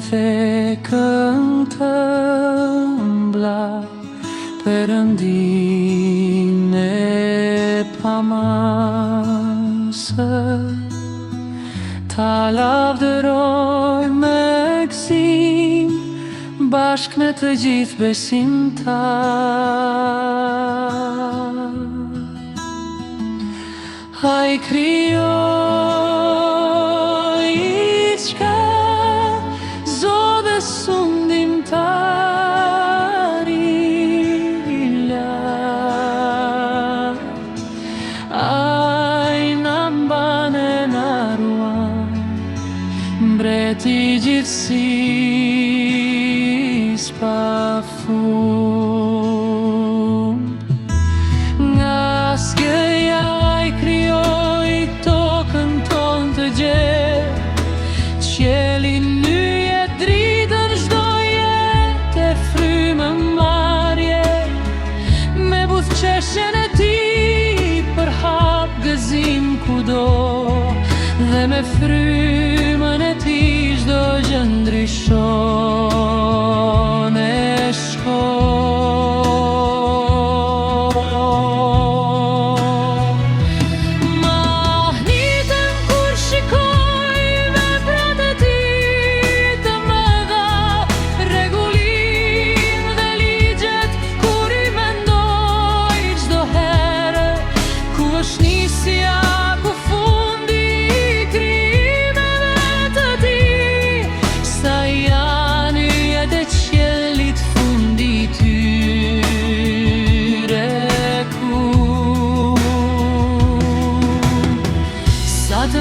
dhe këngë të mbla Perëndinë e pamasë Ta lavdëroj me gëzim bashk me të gjithë besimtar. Ai krijoi gjithçka, Zot dhe sundimtari I lartë. Ai na mban e na ruan, mbreti I gjithësisë pafund. Nga skëja ai krijoi tokën tonë të gjerë, qiellin lyje dritën çdo jetë e frymë marrje, me buzëqeshjen e tij përhap gëzim kudo, dhe me frymën e tij çdo gjë ndryshon e shkon. Mahnitem kur shikoj veprat e tij të mëdha, rregullin dhe ligjet kur I mendoj çdo herë, ku është nisja, ku fundi I krijimeve të tij, sa janë yjet e qiellit fundi I tyre ku sa të